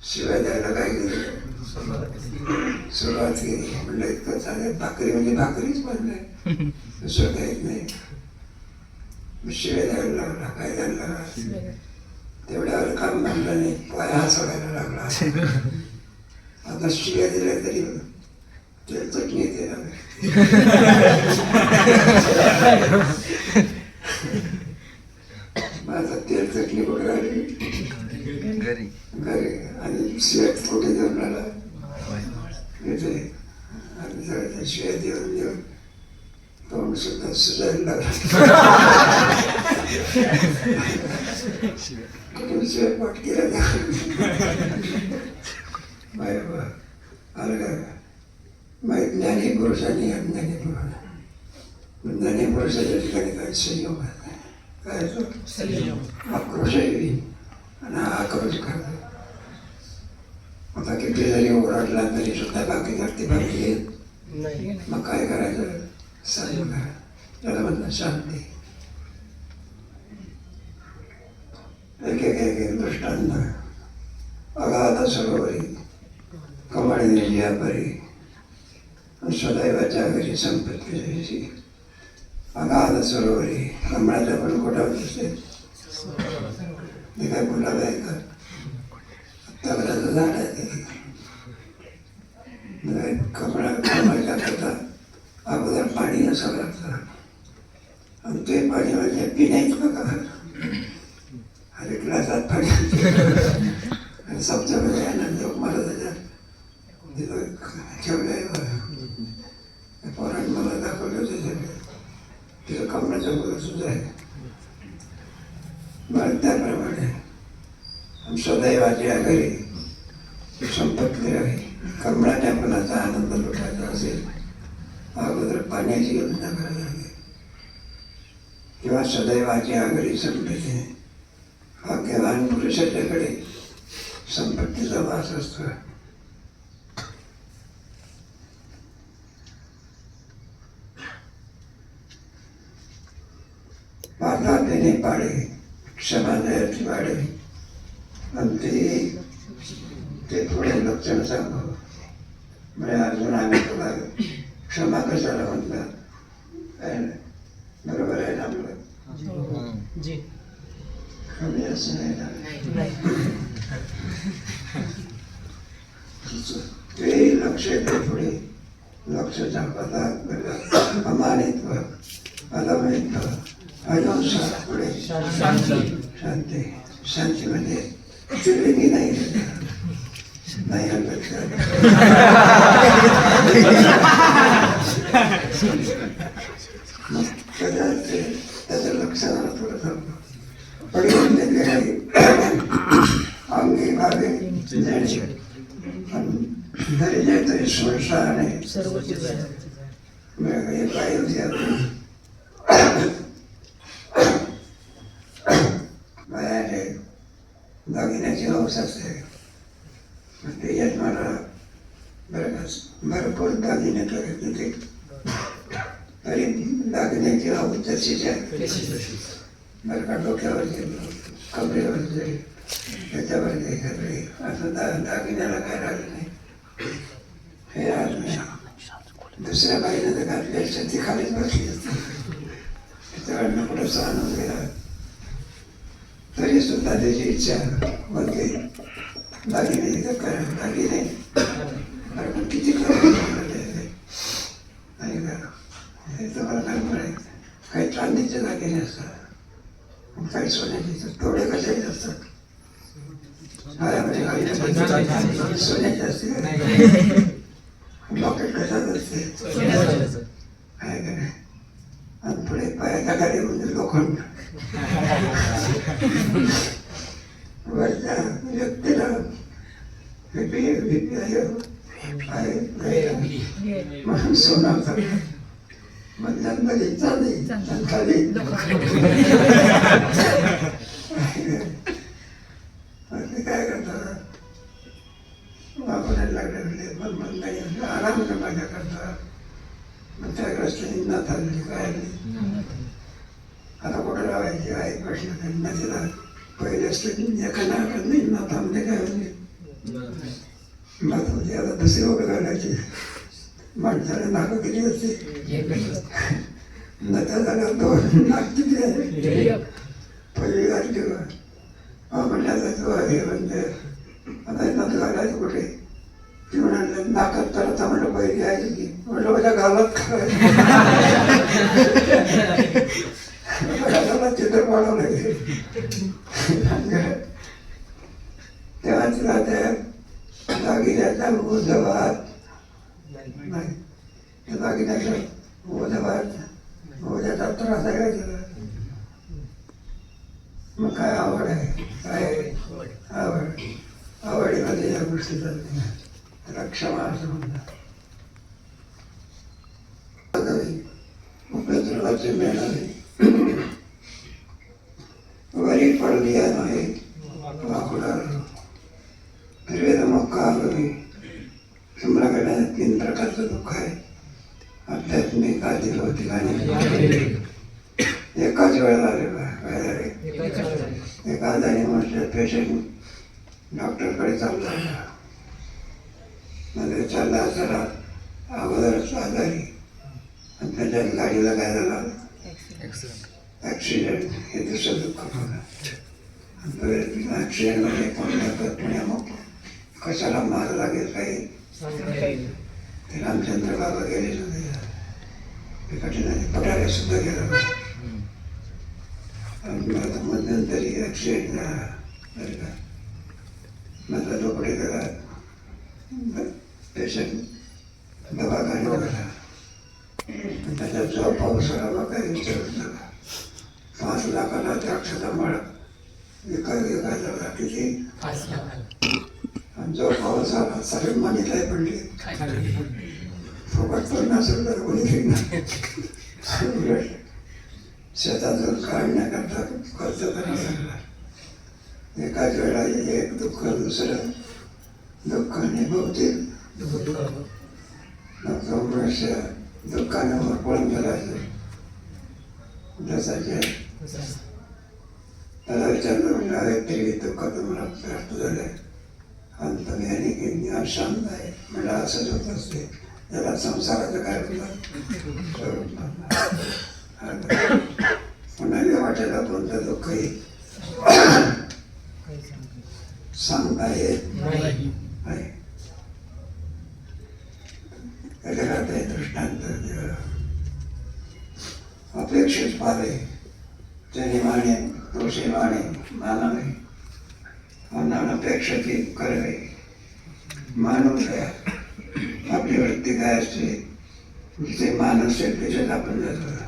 शिवाय द्यायला काय केलं, सुरुवात केली. म्हणलं इतकं चालेल, भाकरी म्हणजे भाकरीच म्हणलंय, दुसरं काहीच नाही. शिवाय द्यायला लागला, काय द्यायला लागला, तेवढ्यावर काम म्हणलं नाही, पाया सोडायला लागला. आता शिव्या दिल्या तरी तेल चटणी येते ना. माझा तेल चटणी कुठे आली, घरी घरी. आणि शिव्या कुठे देऊन आला, इथे. आणि सगळ्या शिव्या देऊन देऊन तोंड सुद्धा सुजायला लागला. कुठून शिवाय पाठ केला बाय बा आलं का. मग ज्ञानी पुरुष आणि अज्ञानी पुरुष. ज्ञानी पुरुषाच्या ठिकाणी काय संयम आहे, काय तो आक्रोश आहे आणि हा आक्रोश करतो. आता किती जरी ओरडला तरी सुद्धा बाकी धरती बाकी येत नाही. मग काय करायचं, संयम करा, त्याला म्हणतात शांती. एक एक एक एक दृष्टांत. अगाध सरोवरी कमळी जिया परी, सदैवाच्या घरी संपत्ती जैसी. अगाध सरोवरी, कमळाच्या पण कोटावर दिसते, ते काय गुलाब आहे का, तबलाचं झाड आहे ते. कमळाच्या करता अगोदर पाणी नसावं लागतं, आणि ते पाणी म्हणजे पिण्याचं बघा. अरे ग्लासात पाणी आणि सप्तमध्ये आनंद मला त्याच्यात ठेवलंय. पोरांनी मला दाखवलं होतं, तिथं कमळाचं मुलं सुद्धा आहे. मग त्याप्रमाणे सदैवाच्या घरी संपत्ती आहे. कमळाच्या फुलाचा आनंद लुटायचा असेल, अगोदर पाण्याची योजना करायला लागेल. किंवा सदैवाच्या घरी संपत्ती, भाग्यवान पुरुषाच्याकडे संपत्तीचा वास असतो. पापा देणे पाडे, क्षमा दयाची वाढे. आणि ते पुढे लक्षण सांगू. म्हणजे अजून आम्ही तुला क्षमा कशाला म्हणतात, काय नाही, बरोबर आहे ना आपलं. कमी असं नाही ना, ते लक्ष येते पुढे. लक्षाच्या पदार्थ अमानित्व, अदमित्व, अहिंसा, पुढे शांती. शांती म्हणजे चिडलेली नाही, नाही लक्षात. त्याचं लक्षाला थोडं थांबतो. अंगी भावे धैर्य संसाराने काय बायाने दागिन्याची हौस असते. ते यजमाला बरं भरपूर दागिने करत होते, तरी दागिन्याची हौस तशीच आहे. बरं का, डोक्यावर कमरेवर जरी त्याच्यावर काही असं दागिन्याला काय राहिलं नाही. हे आज नाही, दुसऱ्या बाईने तर घातल्याच्या ती खालीच बसली असते, त्याच्याकडनं कुठं सहन वगैरे. तरी सुद्धा त्याची इच्छा होते दागिने दागिने किती नाही का. हे तुम्हाला काय म्हणायचं, काही चांदीचे दागिने असतात, काही सोन्याचे. थोडे कशाचे असतात, सोन्याचे असते. लॉकेट कशात असते, काय का नाही. आणि पुढे पायाच्या गाडी म्हणजे लोखंड. वरच्या व्यक्तीला म्हणून सोनाचा, मध्यांतरी चांदी, खाली काय करतात, वापरायला लागले. पण नाही आराम माझ्या करतात. मग त्या रस्त्याने नाथ आली, काय आली, आता कुठं लावायची आहे प्रश्न. त्यांना तिला पहिले असते एका नाकात नाही, नाथामध्ये काय होते म्हणजे आता दुसरी ओळख घालायची माणसाने नाकं किती असते नका झाल्या दोन नाक किती आहे पहिली घातली म्हटलं तो हे म्हणजे आता नथ घालायचं कुठे ती म्हणाले नाकात तर आता म्हणलं पहिली आहे की म्हटलं माझ्या गावात घालायला चित्र पाडावं लागेल तेव्हा तिला त्या दागिन्याचा उजवात नाही त्या दागिन्याचा उद्याचा त्रास आहे का तिला मग काय आवड आहे काय आवडीमध्ये या गोष्टी चालते त्याला क्षमा असं म्हणतात उपद्रवाचे मिळाले वरी पडलिया नाही वाकुडार फिरवेद मोक्का आगमी तुम्हाकडे 3 प्रकारचं दुःख आहे आध्यात्मिक आधी भौतिक आणि एकाच वेळेला आले एक आजारी म्हणजे पेशंट डॉक्टरकडे चालला म्हणजे चालला जरा अगोदरच आजारी आणि त्याच्या गाडीला काय झालं ॲक्सिडेंट हे दुसरं दुःख बघा ॲक्सिडेंटमध्ये पुण्या मग कशाला मार लागेल काही ते रामचंद्र बाबा गेले ते कठीण पटारे सुद्धा गेलं मध्यंतरी ॲक्सिडेंट झाला बरं का माझा झोपडे गेला पेशंट दवाखान्यात गेला त्याच्या जो पावसाळा काही विचारत नका 5 लाखाला द्राक्षाचा मळ विकायला किती आणि जो पाऊस आला सगळे मानिताय पडले फुकट 50 रुपये कोणी शेतातून काढण्याकरता खर्च करावा लागला एकाच वेळा एक दुःख दुसरं दुःख आणि भौतिक दुःखानं पळून गेलायचं जसाचे त्याला विचारलं म्हणजे तरी दुःख तुम्हाला प्राप्त झालंय आणि तुम्ही आणि शांत आहे म्हणजे असंच होत असते त्याला संसाराचं काय पुन्हा वाटायला कोणतं दुःखही सांगता येत नाही त्याच्याकडे दृष्टांत अपेक्षित पावे त्याने माने दोषी माने मानावे अनापेक्षित करावे माणूस आहे आपली वृत्ती काय असते जिथे मान असेल त्याच्यात आपण जातो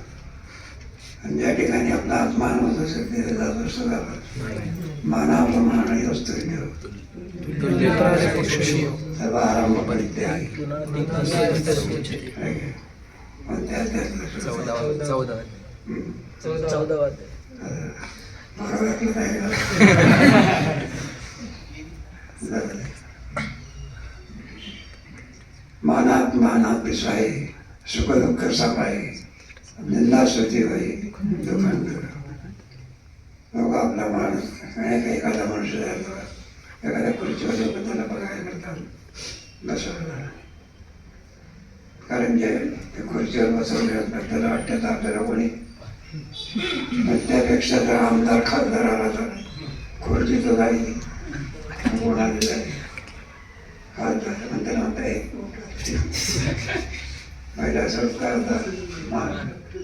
आणि ज्या ठिकाणी आपला आत्मान होत असेल तिथे जात असतो आपण मानाप्रमाणे असतो सर्व आरंभ परित्यागी मानात मानात पिसाई सुख दुःख सकाळी निंदा स्तुती होई दुःखांतर आपला माणूस एखादा मनुष्य झाला एखाद्या खुर्चीवर लोक त्याला बघायला करतात बसवलं कारण जे खुर्चीवर बसवले असतात त्याला वाटतं तर आपल्याला कोणी त्यापेक्षा जर आमदार खासदार आला तर खुर्चीचं जाईल कोणाला जाईल खासदार म्हणते नव्हतं पहिला संस्कार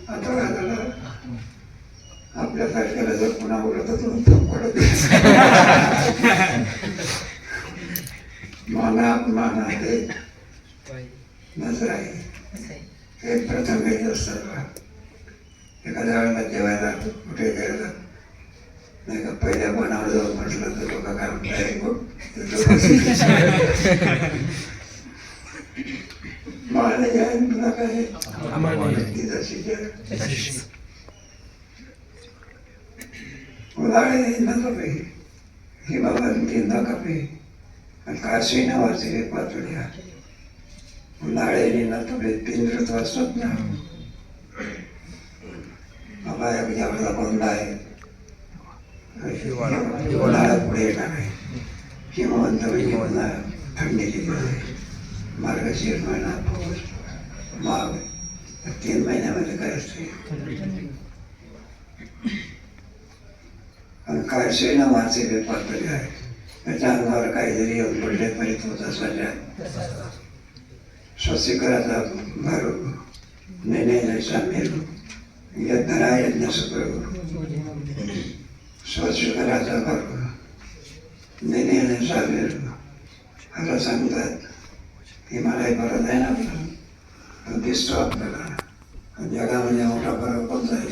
आता काय झालं आपल्यासारख्याला जर पुन्हा बोलत पडत मानात माना हे नजर आहे हे प्रथम येत असतात एखाद्या वेळेला जेवायला कुठे गेलं नाही का पहिल्या मनावर जाऊन म्हटलं तर लोक काय म्हणताय मला घ्याय तुला काय उदाहरण न कपे हिमवंती न कपे आणि काशी नावाचे एक पातळी आहे उन्हाळ्याने न कपे 3 ऋतू असतात ना बाबा यावेळेला कोणता आहे उन्हाळा पुढे येणार आहे हिमवंत म्हणजे उन्हाळा थंडीची दिवस आहे. मार्गशीर्ष महिना, पौष, माघ, या 3 महिन्यामध्ये काय असते. आणि काय सेना मारचे वेपार तरी आहे. त्याच्या अंगावर काहीतरी येऊन पडले परित होत असल्याच्या स्वस्तिकराचा भरू नेणे सामेल यज्ञरा यज्ञ सुकरू स्वस्तिकराचा भरू नेणे सामेल असं सांगतात. हिमालय परत आहे ना आपला, दिसतो आपल्याला. जगामध्ये मोठा फरक कोणता आहे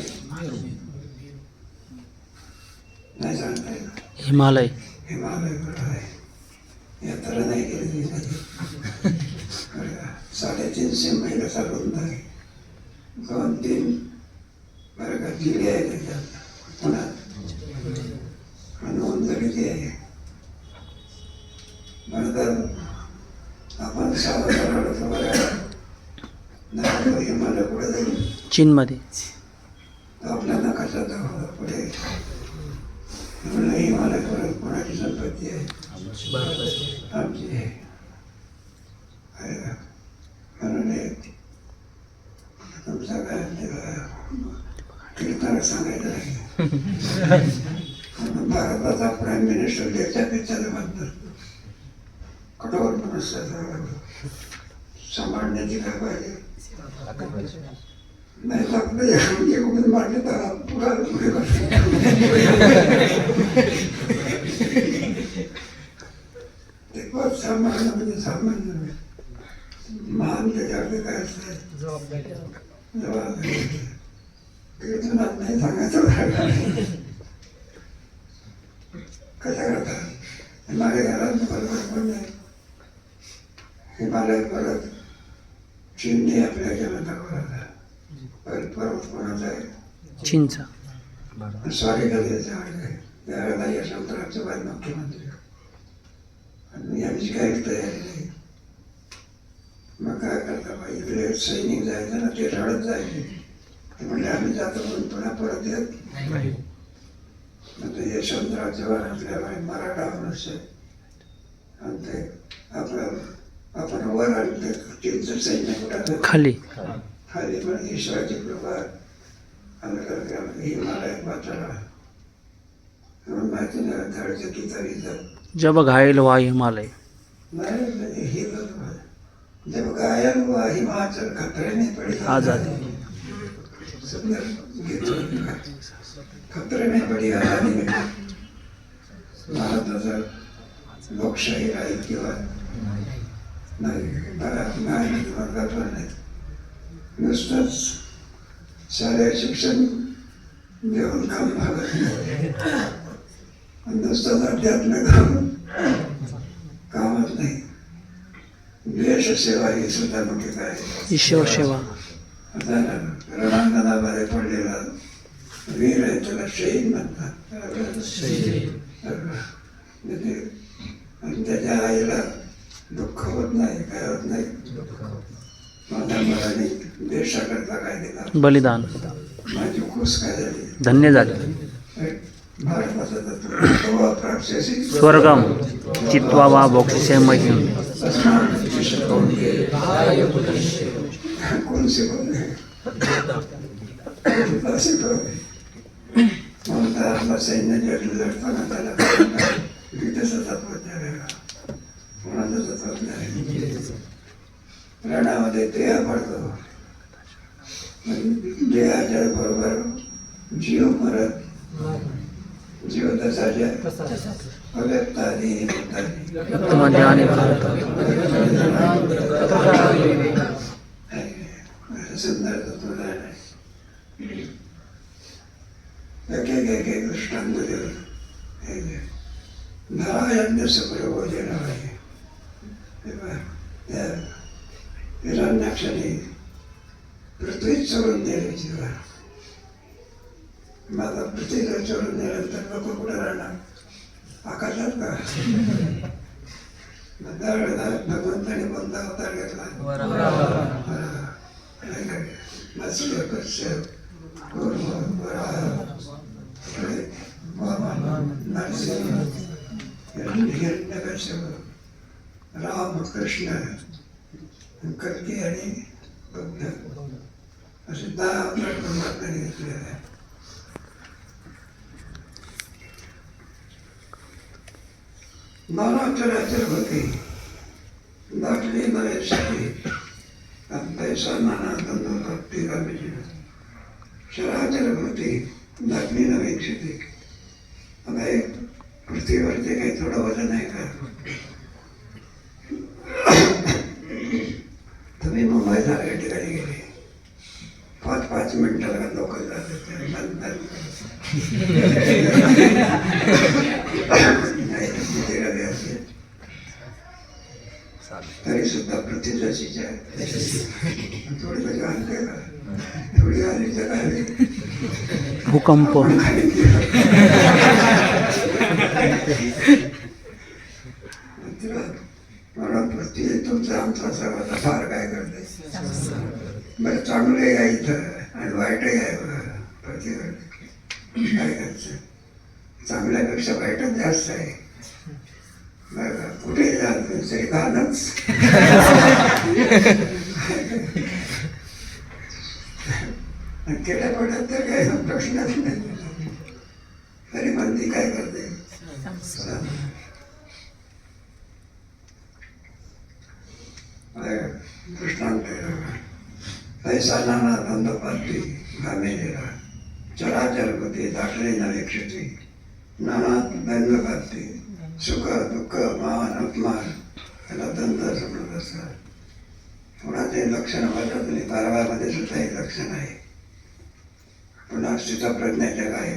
नाही सांगता येत. हिमालय परत आहे. यात्रा नाही केली 350 मैल चालून आहे. 2-3 बरं का जिल्हे आहे त्याच्यात पुण्यात नोंद झालेली आहे. म्हणतात आपण सावधान बरं हिमालय पुढे जाईल चीनमध्ये. आपल्या नकाशा दाखवला पुढे म्हणून हिमालय परत कोणाची संपत्ती आहे आमची आहे. म्हणून तुमचा काय कीर्तन सांगायचं नाही. भारताचा प्राईम मिनिस्टर त्याच्यापेक्षा बद्दल कठोर मनस्याचा सांभाळण्याची काय पाहिजे नाही लागलं मांडले तर पुढे ते पण सामान्य म्हणजे सामान्य महान त्याच्याकडे काय असतं जबाबदारी. कीर्तनात नाही सांगायचं कशा करतात. माझ्या घरात बरोबर पण नाही. हिमालय परत चीनने आपल्या केला दाखवला. पर्वत कोणाचा आहे चीनचा. स्वारी गल्लीचा आहे. त्यावेळेला यशवंतरावचे बाई मुख्यमंत्री आणि आमची काही तयारी नाही. मग काय करता बाई इकडे सैनिक जायचं ना ते रडत जायचे. ते म्हणले आम्ही जातो म्हणून पुन्हा परत येत. मग ते यशवंतराव चव्हाण आपल्या बाई मराठा मनुष्य आणि ते आपलं आपण वर आणि चीनचं सैन्य कुठं खाली खाली पण ईश्वराची कृपा हिमालयात वाचायला म्हणून माहिती नाही धडचे किताबी जब घायल हुआ हिमालय. नाही ही जब घायल हुआ हिमाचल खतरे में पड़ी आजादी. सुंदर गीत खतरे में पड़ी आजादी में भारताचा लोकशाही राहील किंवा नाही. नुसतंच शालेय शिक्षण घेऊन काम भागत नुसतंच अध्यात्म कामच नाही. देश सेवा ही सुद्धा मोठी काय ईश्वर सेवा. रणांगणामध्ये पडलेला वीर आहे त्याला शहीद म्हणतात. आणि त्याच्या आईला दुःख होत नाही काय होत नाही. माझ्या मुलाने देशाकरता काय दिला बलिदान. माझी खुश काय झाली धन्य झाले. भारताचा तत्व प्राप्स्यसी स्वर्गम चित्वा वा भोक्षसे मह्यम. कोण शिकवले म्हणून आपला सैन्य लढताना त्याला गीतेचं तत्वज्ञान आहे. कोणाचं तत्वज्ञान आहे. रणामध्ये देह पडतो देहाच्या बरोबर जीव मरत जीव तसाच्या अव्यक्तादी सुंदर तत्वज्ञान आहे. एक दृष्टांत देऊन नारायण सुप्रबोधन आहे. हिरण्याक्षाने पृथ्वीच चोरून नेली जीवा. माझा पृथ्वीला चोरून नेल्यानंतर लोक कुठे राहणार आकाशात का. त्यावेळेला भगवंताने कोणता अवतार घेतला राम कृष्ण कल्की आणि बुद्ध असे 10 अवतार परमात्म्याने घेतलेले आहे. नाना चराचर होती दाटली नवे सती पैसा नाना धंदो भक्ती गामीची चराचर होती दाटली नवी स्थिती. आता एक पृथ्वीवरती काही थोडं वजन आहे का? तुम्ही मुंबईसारख्या ठिकाणी गेले 5-5 मिनिटाला लोक जातात तरी सुद्धा पृथ्वी जशीच आहे. थोडी म्हणजे आणते का? थोडी आली तर काय भूकंप म्हणून पृथ्वी तुमचा आमचा सर्वांचा फार काय करते. बरं चांगले आहे इथं आणि वाईटही आहे बघा पृथ्वीवर. काय करायचं? चांगल्यापेक्षा वाईटच जास्त आहे बघा. कुठे जाल तरी घालच. खेड्यापाड्यात तर काही प्रश्नच नाही. तरी मंदी काय करते? दृष्टांत पैसा नाना धंदोपाती घामेलेला चराचर होते दाटले नवे क्षती नाना धंदोपाती सुख दुःख मान अपमान याला धंद समजत असतात. कोणाचे लक्षण वाटत नाही. 12मध्ये सुद्धा एक लक्षण आहे. पुन्हा स्थितप्रज्ञाचे काय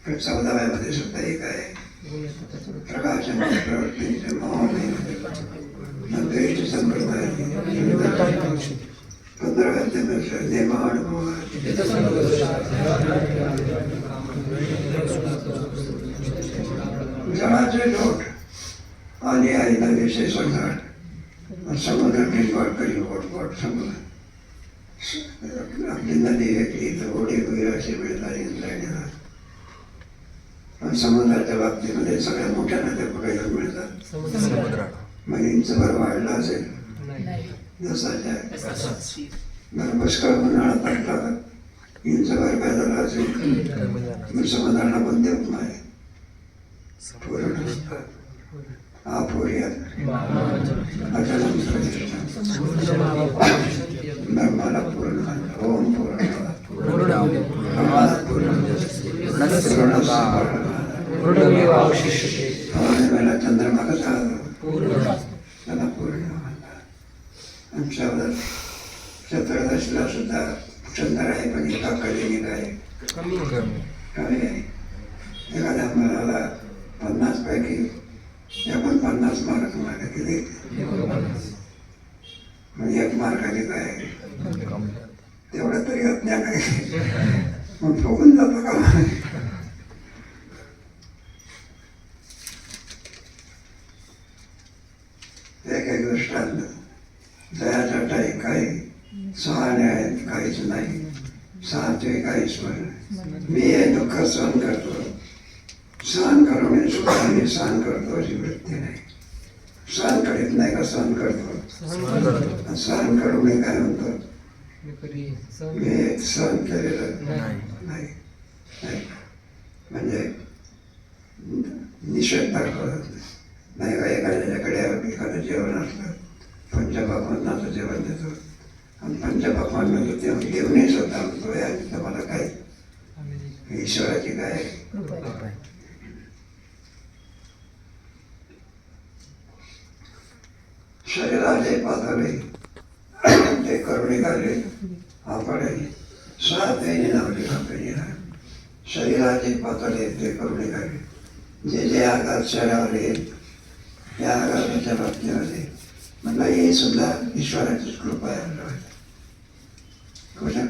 14व्यामध्ये सुद्धा एक आहे. प्रकाशन प्रवृत्तींचे मोहन द्वेष संप्रदाय 15व्या निर्माण जळाचे लोट आणि आईला विषय संघाट समुद्र किंवा करी गोट समुद्र आपली नदी वेगळी तर ओढी वगैरे अशी मिळणारी इंद्रायणीला. पण समुद्राच्या बाबतीमध्ये सगळ्या मोठ्या नद्या कुठे मिळतात. मग इंच भर वाढला असेल जसाच्या बरं पुष्कळ उन्हाळा पडला इंच भर काय झाला असेल. मग समुद्राला कोणते उपमा आहे? पूर्ण अपूर्यात अचलम ब्रह्माला पूर्ण ओम पूर्ण मला चंद्रमा कसा त्याला पूर्ण म्हणतात. चतुर्दशीला सुद्धा चंद्र आहे पण एका कलेने काय कमी आहे. एखाद्या मुलाला 50 पैकी 49 मार्क मार्क किती म्हणजे 1 मार्काने काय तेवढं तरी अज्ञान आहे. मग फुगून जातो का? एक दृष्टांत दयाच्या टाई काही 6 आहेत काहीच नाही. 6 काहीच पण मी हे दुःख सहन करतो. सहन करून सुद्धा मी सहन करतो अशी वृत्ती नाही. सहन करीत नाही का? सहन करतो. सहन करून काय म्हणतो? मी सहन केलेलं नाही. म्हणजे निषेध दाखवत नाही का? एखाद्याच्याकडे एखादं जेवण असलं पंचपक्वान्नाचं जेवण देतो आणि पंचपक्वान्न देऊनही स्वतः म्हणतो या मला काय ईश्वराची काय शरीराचे पातळे ते करुणे घाले आपणे 7 महिने नावली आपली शरीराचे पातळे ते करुणे घाले जे जे आघात शरीरावर येईल त्या आघाताच्या बाबतीमध्ये म्हणलं हे सुद्धा ईश्वराचीच कृपा आहे.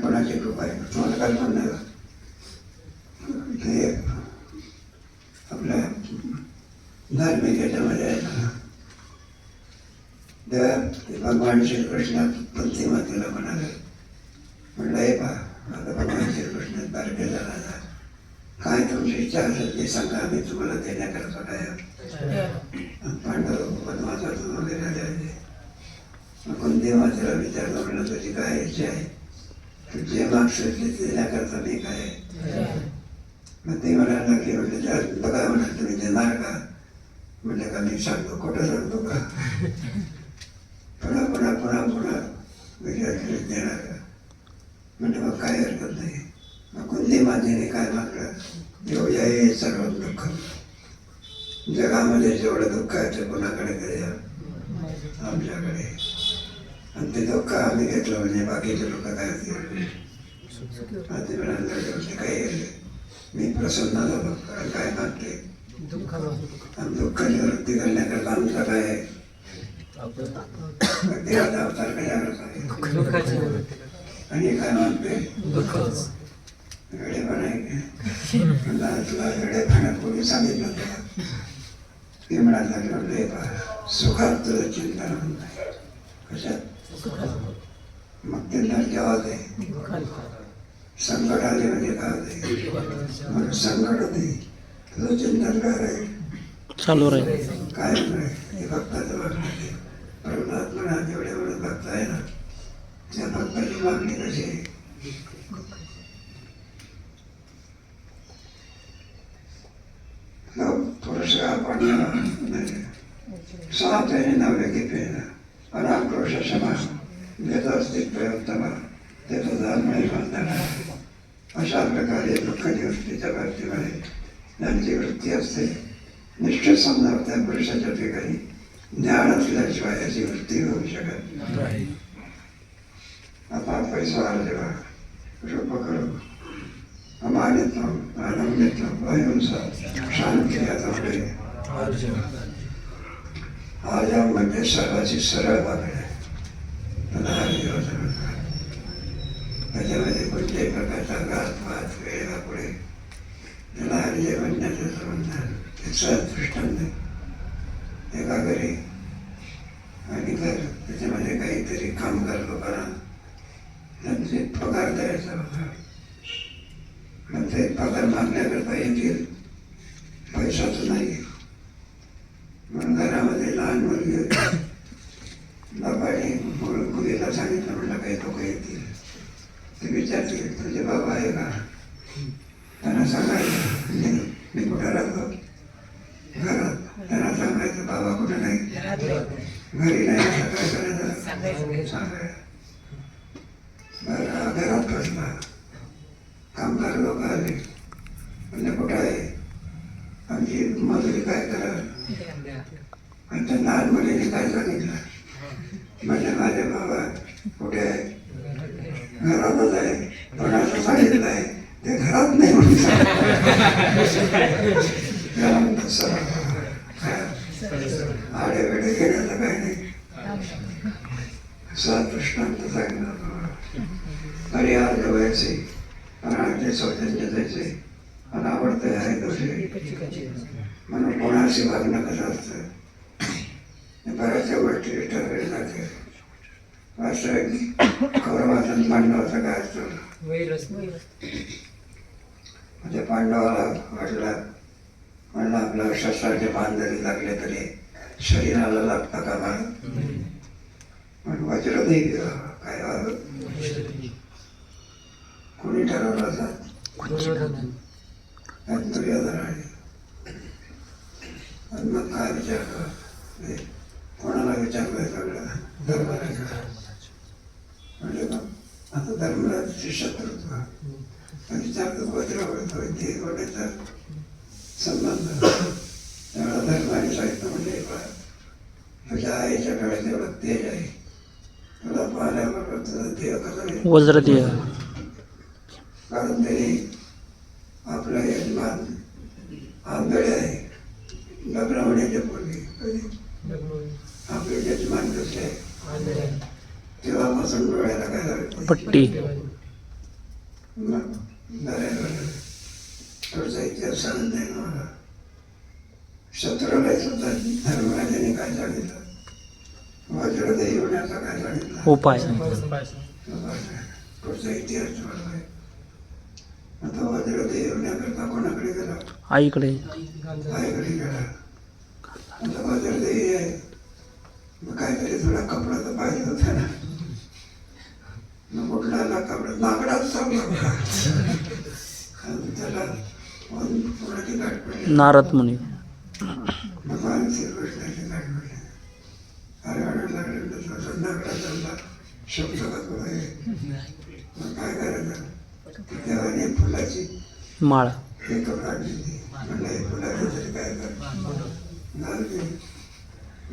कोणाची कृपा आहे तुम्हाला कल्पना नाही. ते आपल्या धार्मिक याच्यामध्ये आहे ना भगवान श्रीकृष्ण पंचमातीला म्हणाले म्हणलं हे पहा आता भगवान श्रीकृष्ण बारके झाला काय तुमची इच्छा असेल ते सांगा आम्ही तुम्हाला देण्याकरता काय पांडव विचारलं म्हणलं तुझी काय इच्छा आहे, तू जे मागशील ते देण्याकरता मी काय आहे. मग ते म्हणायला लागले म्हणजे त्यात बघा म्हणा तुम्ही देणार का. म्हणजे का मी सांगतो खोटं सांगतो का. पुन्हा पुन्हा पुन्हा पुन्हा विचारले देणार का. म्हणजे मग काय हरकत नाही. मग कुंदी मातेने काय मागलं, येऊया हे सर्व दुःख. जगामध्ये जेवढं दुःख आहे ते कोणाकडे द्या, आमच्याकडे. आणि ते दुःख आम्ही घेतलं म्हणजे बाकीचे लोक काय होते. ते म्हणाले काही मी प्रसन्न झालो. कारण काय मागते आणि दुःख निवृत्ती करण्याकरता आमचं काय आहे. देवाचा अवतार कशाकरता आहे. आणि काय मागते वेळेपणा आहे. तुला वेळेपणा कोणी सांगितलं तुला. ते म्हणायला लागलं पहा सुखात तुझं चिंतन होत नाही. कशात. मग ते जेव्हा ते संकट आले म्हणजे काय होते. मग संकट होते तुझं चिंतन काय राहील, चालू राहील. काय नाही. हे भक्ताचं वागणं ते परमात्मा जेवढे म्हणून भक्त आहे ना त्या भक्ताची मागणी कशी आहे. पुरुषा पाडणं सातेने नवले की पेन अनाक्रोश क्षमा देत असतील प्रयोत्तम ते तुझा महिमांतना. अशा प्रकारे दुःख निवृत्तीच्या बाबतीमध्ये ज्यांची वृत्ती असते निश्चित समजा त्या पुरुषाच्या ठिकाणी ज्ञान असल्याशिवाय याची वृत्ती होऊ शकत नाही. आता पैसा जेव्हा रूप करू अमानित्व आनंदित्व अहिंसा शांती याच्याकडे आजा म्हणजे सर्वाची सरळ वागणे. त्याच्यामध्ये कोणत्याही प्रकारचा घातपात वेळेला पुढे त्याला हरिजय म्हणण्याचं म्हणतात. एक सहज दृष्टांत एका घरी आणि घर त्याच्यामध्ये काहीतरी काम करतो करा त्यांचे पगार द्यायचा होता. मग ते पगार मागण्याकरता येतील पैसाच नाही. म्हणून घरामध्ये लहान मुलगी होती. बाबाने मुलीला सांगितलं म्हणलं काही लोक येतील ते विचारतील तुझे बाबा आहे का. त्यांना सांगायचं मी कुठं राहतो घरात. त्यांना सांगायचं बाबा कुठं नाही घरी नाही. असं काय करायचं सांगायचं. बरं घरात बसला कामगार लोक आले म्हणजे कुठं आहे आमची मजुरी काय करा. आणि त्या लहान मुलीने काय सांगितलं म्हणजे माझे बाबा कुठे आहे घरातच आहे. पण असं सांगितलं आहे ते घरात नाही म्हणून आडे वेळे घेण्याचं काही नाही. असा दृष्टांत सांगितलं. हरिहार जवळचे अनाडचे सौजन्य द्यायचे अनावडते आहे दोषे म्हणून कोणाशी वागणं कसं असतं. बऱ्याचशा गोष्टी ठरवल्या जाते. वास्तविक कौरवाचं पांडवाचं काय असतं म्हणजे पांडवाला वाटलं म्हणलं आपलं शस्त्राचे बाण जरी लागले तरी शरीराला लागतं का बाण. पण वज्रदेवी काय कोणी ठरवलं असं दुर्योधनाने. आणि मग काय विचार कोणाला विचारलंय सगळं धर्मराज. म्हणजे मग आता धर्मराजची शत्रुत्व विचारतो वज्रवतो ते वगैरेचा संबंध. त्यावेळेला धर्माने साहित्य म्हणजे तुझ्या आईच्या काळात एवढं तेज आहे तुला पाहण्याबरोबर तुझा देह कसा वज्रदेह. कारण त्यांनी आपला यजमान आंधळे आहे ब्राह्मणाच्या पूर्वी आपले यजमान कसे आहे तेव्हापासून डोळ्याला काय लागते पट्टी. मग थोडसा इतिहास सांगत नाही ना मला. शत्रूला सुद्धा धर्मराजाने काय सांगितलं वज्रदेही होण्याचा काय सांगितलं उपाय. पुढचा इतिहास बरोबर आहे. आता वज्रदेही होण्याकरता कोणाकडे गेला आईकडे. आईकडे गेला. आता वज्रदेही आहे मग काहीतरी थोडा कपडा तर पाहिजे होता ना. फुलाला कपडा नागडाच चावला आणि त्याला पुढे गाठ पडली. नारद मुनी. भगवान श्रीकृष्णाची गाठ पडली. अरे वाढत लागले नागडा चालला शब्द मग काय करायचं तेव्हा फुलाची माळ. हे काढली म्हणलं हे फुलाची तरी काय कर घालली.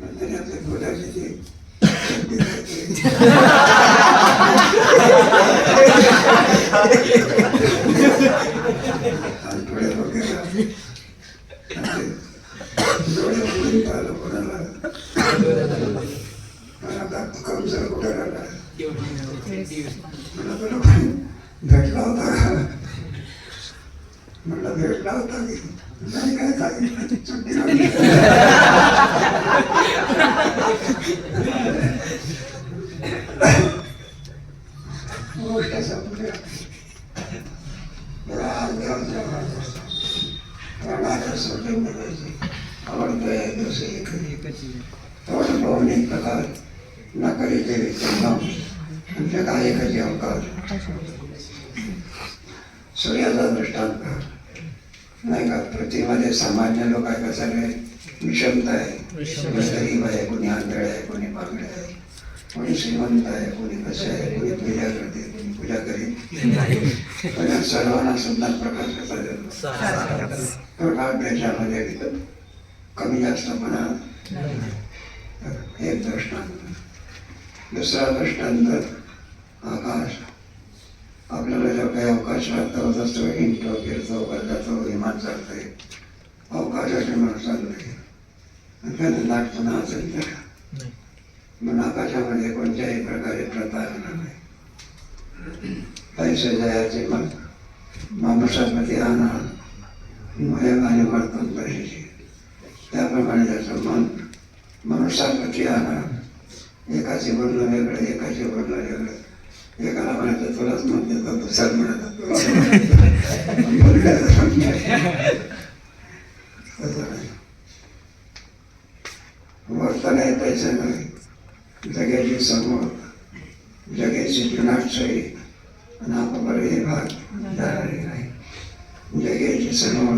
नंतर आपल्या फुलाची ती चड्डी घातली. आणि पुढे बघायला डोळे उघडून पाहिलं कोणाला मला आता कमजोर कुठे राहिला मला तुला भेटला होता का म्हणलं भेटला होता की नाही काय सांगितलं चड्डी घातली. गोष्ट संपली. प्राणाला सोडून द्यायची आवडतोय दुसरी थोडं पाहून एक प्रकार नकरीचे म्हणजे काय एकाचे अवकाश सूर्याचा दृष्टांत नाही का. पृथ्वीमध्ये सामान्य लोक आहे कसं आहे विषमता आहे. गरीब आहे, कोणी आंधळ आहे, कोणी पांगळ आहे, कोणी श्रीमंत आहे, कोणी कसे आहे, कोणी पूजा करते, कोणी पूजा करीत. पण या सर्वांना सुद्धा प्रकाश कसा देतो प्रकाश त्याच्यामध्ये कमी जास्तपणा. एक दृष्टांत. दुसरा दृष्टांत आकाश. आपल्याला जो काही अवकाश राहतो जसं हिंडतो फिरतो बदलातो विमान चालतंय अवकाशाचे म्हणून चाललंय त्याला लाटपणा असेल तर म्हणून आकाशामध्ये कोणत्याही प्रकारे प्रतारणा नाही. पैसे जायचे मग माणसामध्ये आणा आणि वर्तन पैशाची त्याप्रमाणे त्याचं मन मनुष्याप्रती आणा. एकाचे बोलणं वेगळं एकाचे बोलणं वेगळं. एकाला म्हणायचं तुलाच मत देतो दुसऱ्याला म्हणायचं वर्तन आहे पैसे नाही. जगाची समोर जगाची जुनाटशाही आणि आपले भाग जाणारे नाही. जगाची समोर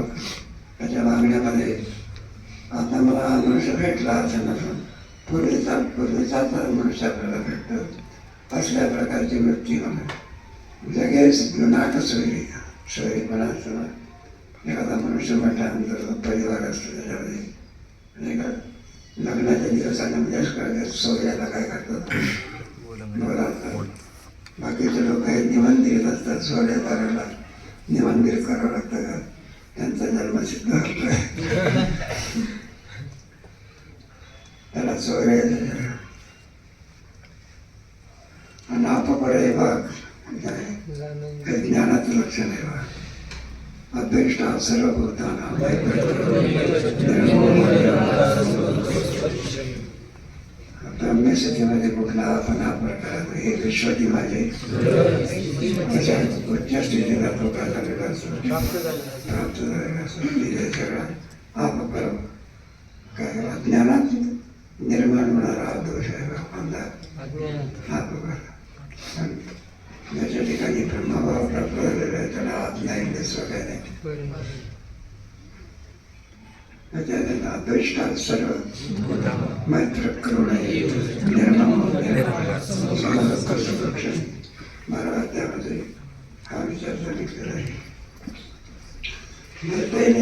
त्याच्या मागण्यामध्ये आता मला मनुष्य भेटला असं नसून पूर्वीचा मनुष्य आपल्याला भेटतो असल्या प्रकारची वृत्ती म्हणा. जगेच नाट सोयीपणा असतो. एखादा मनुष्य म्हटल्यानंतर परिवार असतो त्याच्यामध्ये नाही का. लग्नाच्या दिवसांना म्हणजे सोयऱ्याला काय करतात बोलावतात. बाकीचे लोक हे निमंत्रित असतात सोयऱ्याला निमंत्रित करावं लागतं का त्यांचा जन्म सिद्ध होतोय त्याला सोयऱ्या. आणि अपपरे भाग हे ज्ञानाचं लक्षण आहे. भाग अपेक्षा सर्व भूताना ब्रह्मस्थितीमध्ये कुठला आपण हा प्रकार हे विश्वती माझे उच्च स्थितीला तो काय झालेला असतो प्राप्त झालेला असतो. सगळा अपपर काय अज्ञानात निर्माण होणारा हा दोष आहे अंधार हा प्रकार. ज्याच्या ठिकाणी ब्रह्मभाव प्राप्त झालेला आहे त्याला आत नाही दिसलं काय नाही. अपेक्षा सर्व मैत्र करून मला त्यामध्ये हा विचार सांगितलेला आहे.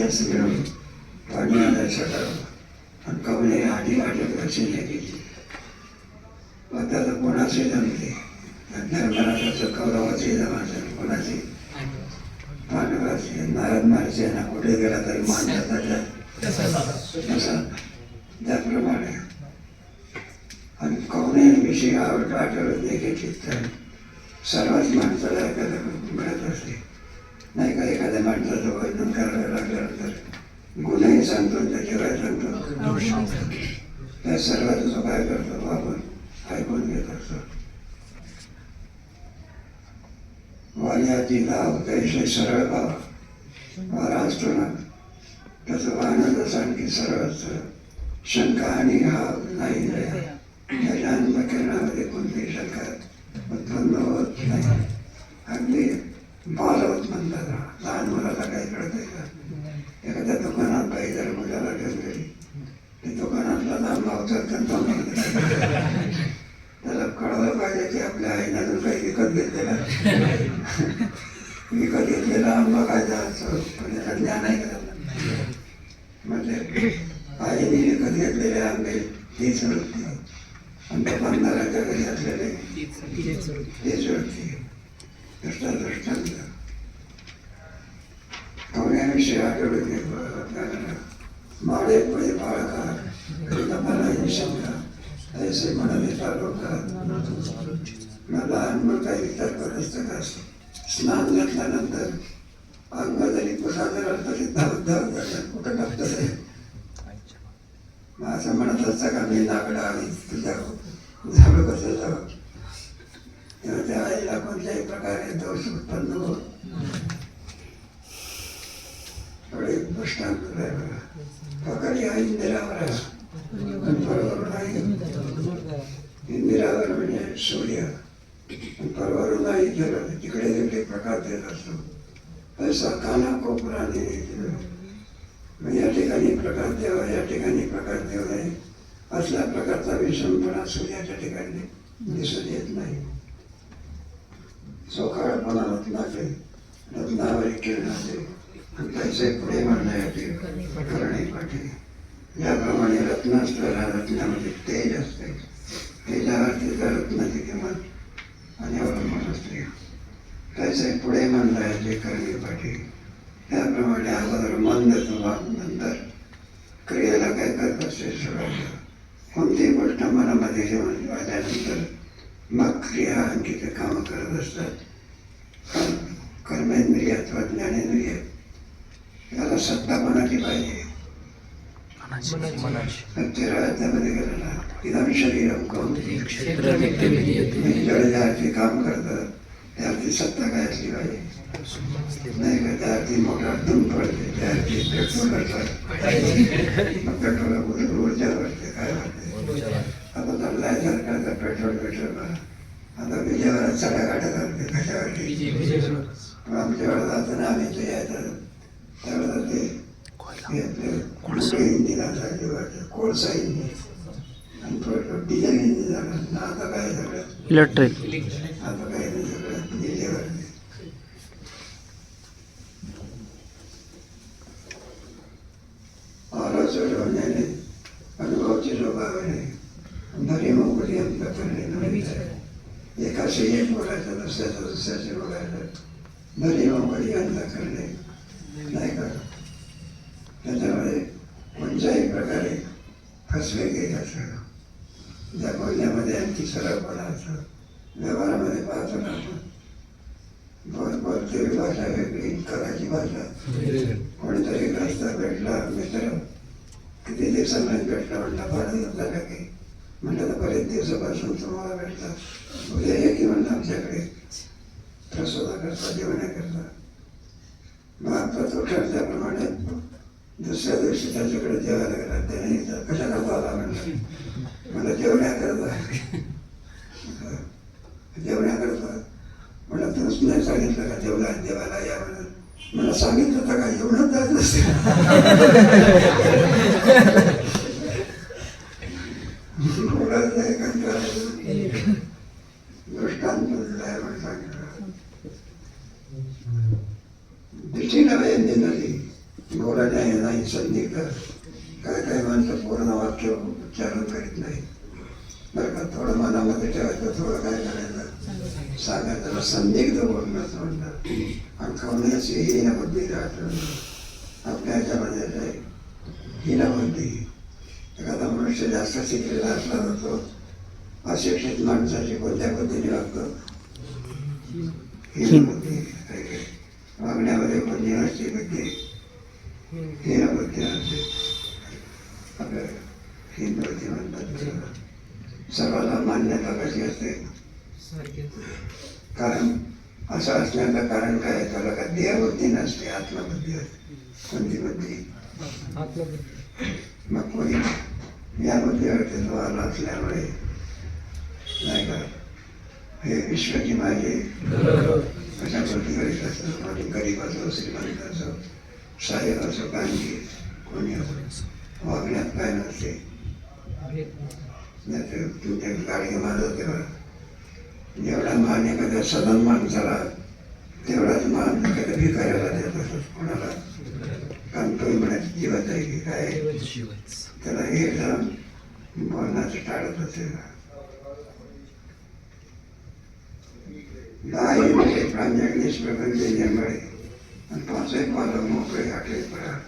असं मिळून पाणी आणायचं करावं आणि कवने आधी आठवड्याची घेतली. आता तर कोणाचे जमते धर्मराजाचं कौरवाचे जमाचं कोणाचे पांडवाचे नारद महाराज यांना कुठे गेला तरी मान त्याप्रमाणे आणि कवनेविषयी आवड आठवत देखील सर्वच माणसाला एखाद्या मिळत असते नाही का. एखाद्या माणसाचं वर्णन करायला लागल्यानंतर गुन्हेही सांगतो त्याचे काय सांगतो त्या सर्वांचा जो काय करतो आपण ऐकून घेत असतो. वाण्याची लाभ कैसे सरळ भाव वारा असतो ना त्याचं वाहन जसं आणखी सरळ असतं. शंका आणि घाव नाही त्याच्या अंतःकरणामध्ये कोणतीही शंका उत्पन्न होत नाही. अगदी बालवत म्हणतात. लहान मुलाला काही कळतंय का? एखाद्या दुकानात बाई जर मुलाला घेऊन गेली, ते दुकानातला दाम लावतात त्यांचा त्याला कळलं पाहिजे की आपल्या आईने अजून काही विकत घेतलेला विकत घेतलेला आंबा काय जायचं, पण याचा ज्ञान आहे का? म्हणजे आईने विकत घेतलेले आंबे तीच वृत्ती आणि दुकानदाराच्या घरी असलेले तीच वृत्ती. दृष्टांत कवण्याविषयी आठवडे माडे पुढे बाळका मला शंका ऐसे म्हणाले लोकात लहान मुलं काही विचार करत असतं का? स्नान घातल्यानंतर अंग जरी पुसायला तरी धावत धावत कुठं टाकतं ते असं म्हणत असतं का मी नाकडा आणि तुझ्या झालं कसं जावं तेव्हा त्या आईला कोणत्याही प्रकारे दोष उत्पन्न होत थोडे दृष्टांत पकडी हा इंदिरावर इंदिरावर म्हणजे सूर्य परवरून नाही गेलं तिकडे तिकडे प्रकाश देत असतो तसा काना कोपराने या ठिकाणी प्रकाश द्यावा या ठिकाणी प्रकाश देऊ नये असल्या प्रकारचा विषमपणा सूर्याच्या ठिकाणी दिसून येत नाही. सोकाळपणा रत्नाचे रत्नावरी किरणाचे त्याचे पुढे म्हणण्यासाठी करणे पाठी. ज्याप्रमाणे रत्न असलेल्या रत्नामध्ये तेज असते तेजावरती त्या रत्नाची किंमत आणि अवलंबून असते. त्याचे पुढे म्हणण्याचे करणे पाठी. त्याप्रमाणे अगोदर मन देतो नंतर क्रियेला काय करत असते सोडायचं. कोणतीही गोष्ट मनामध्ये घेऊन आल्यानंतर मग क्रिया आणखी ते कामं करत असतात. कर्मेंद्रिय अथवा ज्ञानेंद्रिय याला सत्ता कोणाची पाहिजे? त्यामध्ये गेलेला इदम शरीरम कौन जडजारती काम करतं त्यावरती सत्ता काय असली पाहिजे? नाही का त्यावरती मोटर धूम पडते त्यावरती पेट्रोल करतात मग पेट्रोल ऊर्जा वाटते काय वाटते. आता तर लायसर करतात पेट्रोल आता विजेवर चढा गाठा करते कशावरती आमच्या वेळेला जाताना आम्ही ते यायचं त्यावेळेला ते इंजिन असायचे कोळसा इंजिन आणि डिझेल इंजिन झालं. आता काय सगळं इलेक्ट्रिक आता काही नाही सगळं विजेवर. सोडवण्याने अनुभवची लोकांनी भरी मोकळी अंत करणे एकाशी एक बोलायचं दुसऱ्याचे बोलायचं भरी मोकळी अंत करणे नाही का. त्याच्यामध्ये कोणत्याही प्रकारे फसवे गेले असं त्या बोलण्यामध्ये आणखी सरळपणा असं व्यवहारामध्ये पाहतो ना आपण बोलते भाषा वेगळी करायची भाषा. कोणीतरी रस्ता भेटला मित्र किती दिवसांना भेटला म्हटलं फार दिवस झाला की म्हटलं तर बरेच दिवसापासून तुम्हाला भेटला उद्या एक म्हणलं आमच्याकडे प्रसादाकरता जेवण्याकरता. मग आपला तो ठरल्याप्रमाणे दुसऱ्या दिवशी त्याच्याकडे जेवायला गेला. त्याने कशाकरता आला म्हणलं मला जेवण्याकरता म्हणलं तुम्हीच नाही सांगितलं का जेवायला या म्हणून. मला सांगितलं तर काय एवढं जात नसते दृष्टांत म्हणून सांगितलं दृष्टीला नदी बोलायला नाही संदिग्ध काय काय माणसं पूर्ण वाक्य उच्चारण करीत नाही बरं का. थोडं मनामध्ये ठेवायचं थोडं काय करायचं सांगायचं त्याला संदिग्ध बोलणं असं म्हणतात. आणि कवण्याची हीनबुद्धी राहतं आपल्या ह्याच्यामध्ये हीनबुद्धी. एखादा मनुष्य जास्त शिकलेला असला तर तो अशिक्षित माणसाची कोणत्या बुद्धीने वागतो? हीनबुद्धी. वागण्यामध्ये कोणती नसते बुद्धी हीनबुद्धी असते. आपल्या हीनबुद्धी म्हणतात. सर्वाला मान्यता कशी असते? कारण असं असण्याचं कारण काय? त्याला काय देहबुद्धी नसते आत्मबुद्धी असते. कोणती बुद्धी? मग कोणी या बुद्धीवरती आला असल्यामुळे नाही का हे विश्वाची माझे कशाप्रती करीत असतो, कोणी गरीब असो, श्रीमंत असो, साहेब असो, कांदी कोणी असो, वागण्यात काय नसते. नाहीतर तुमच्या गाडी मारत तेव्हा जेवढा मान एखाद्या सदन माणसाला तेवढाच मान एखाद्या भिकाऱ्याला देत असतो कोणाला. कारण तो म्हणत जीवत आहे की काय, त्याला हे जाऊन बोलण्याचं टाळत असेल. 10 इंद्रिये प्रांजळ निष्प्रपंच निर्मळे आणि 5 पालक मोकळे 8 फराळ.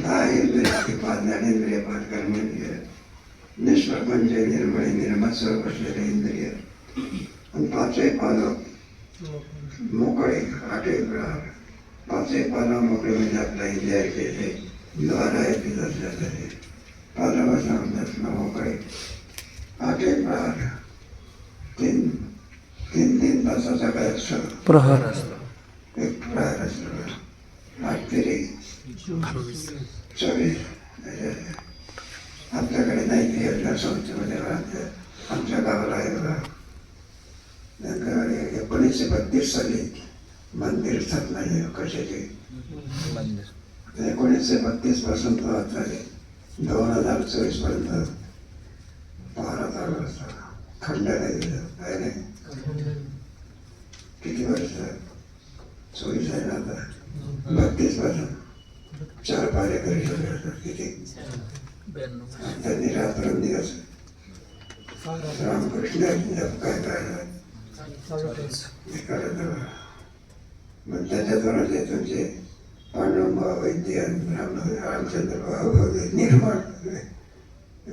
10 इंद्रिय 5 ज्ञानेंद्रिय 5 कर्मेंद्रिय निष्प्रपंच निर्मळे निर्मत्सव बसलेले इंद्रिय आणि 5 पालक मोकळे 8 फराळ. 5 पालक मोकळे म्हणजे आपला इंद्रियाचे द्वार आहे तिथे पालकाचा मोकळे 8 फराळ. 3 तासाचा काय असतो प्रहर 1 प्रहर असतो. 8 तरी 24. आपल्याकडे नाही योजना संस्थेमध्ये आमच्या गावाला आहे बघा. 1932 साली मंदिर स्थापना झाली कशाची. 1932 पासून तो आता 2024 पर्यंत 12 वर्ष खंड नाही दिलं काय नाही. किती वर्ष 24 आहे ना आता. 32 पासून 4 पारे करी शकतात. किती त्यांनी रात्रंदिवस रामकृष्ण काय करायला करत. मग त्याच्यातूनच हे तुमचे पांडुरंग वैद्य रामचंद्र भाऊ निर्माण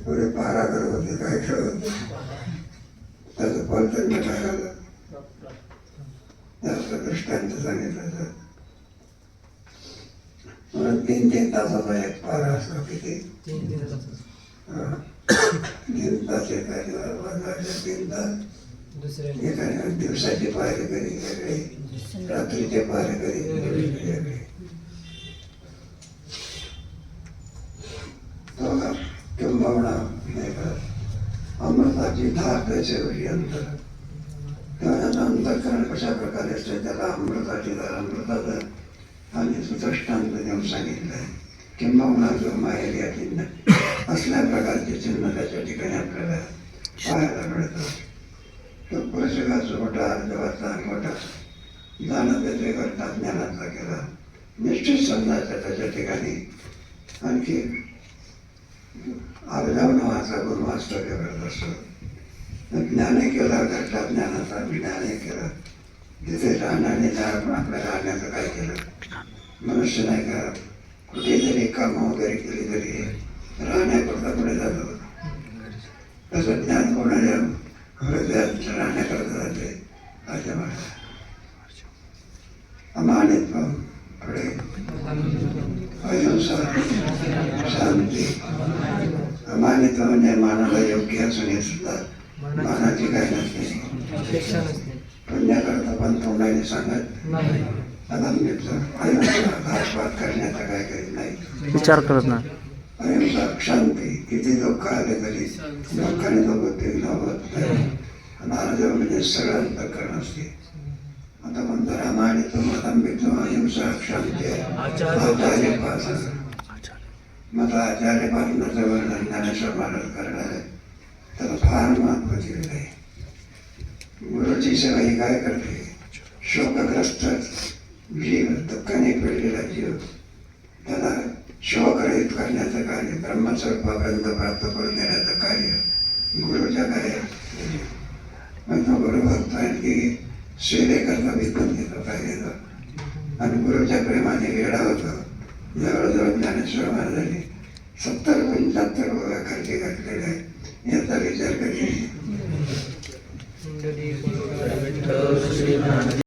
पुढे पारा करत होते काय खेळत होते. त्याचं फल त्यांना काय झालं त्याचं दृष्टांत सांगितलं. म्हणून 3 तासाचा एक पारा असतो. किती 3 तास एका 3 तास एखाद्या दिवसाची पारे कधी वेगळी, रात्रीचे पारे कधी वेगळे. किंबहुना नाही का अमृताची धार त्याच्यावरी अंतर. त्याचं अंतःकरण कशा प्रकारे असते त्याला अमृताची धार अमृताचं आणि दृष्टांत देऊन सांगितलं आहे. किंबहुना जो माहेर या चिन्ह असल्या प्रकारचे चिन्ह त्याच्या ठिकाणी आपल्याला पाहायला मिळतं. तो पुरुषाचा मोठा अर्धवाचा मोठा जाणं त्याचे करता ज्ञानाचा केला निश्चित समजायचा त्याच्या ठिकाणी. आणखी अभिनव नावाचा गुरु वास्तव्य करत असतो. ज्ञाने केला करता ज्ञानाचा ज्ञाने केला. तिथे राहण्याने आपल्या राहण्याचं काय केलं. मनुष्य नाही का कुठे जरी कामं वगैरे केली तरी राहण्याकरता पुढे जातो. तसं ज्ञान कोणाच्या हृदयात राहण्याकरता जाते. अशा भाषा अमानित पुढे अहिंसा शांती. अमानित म्हणजे मानाला योग्य असून सुद्धा मानाची काय नसते. पुण्याकरता पण तोंडाने सांगत अहिंसा घातपात करण्याचा काय करीत नाही. विचार करत नाही. अहिंसा शांती. किती दुःख आले तरी दुःखाने सोबत ते नव्हत नाही. महाराज म्हणजे सगळं अंतःकरण असते. आता म्हणतो रामायण मतांबितो अहिंसा शांती आचार्यपासन. मग आचार्यपासनाचं वर्णन ज्ञानेश्वर महाराज करणार आहे. त्याला फार महत्व दिलेलं आहे. गुरुची सेवा ही काय करते. शोकग्रस्त जीव दुःखाने पिळलेला जीव त्याला शोकरहित करण्याचं कार्य ब्रह्मस्वरूपापर्यंत प्राप्त करून देण्याचं कार्य गुरुच्या कार्य. मग तो गुरु भक्त आणखी सेवेकरता विकून घेतो काय घेतो आणि गुरुच्या प्रेमाने वेडा होतो. जवळजवळ ज्ञानेश्वर महाराजांनी 70-75 खर्च घातलेला आहे. याचा विचार कधी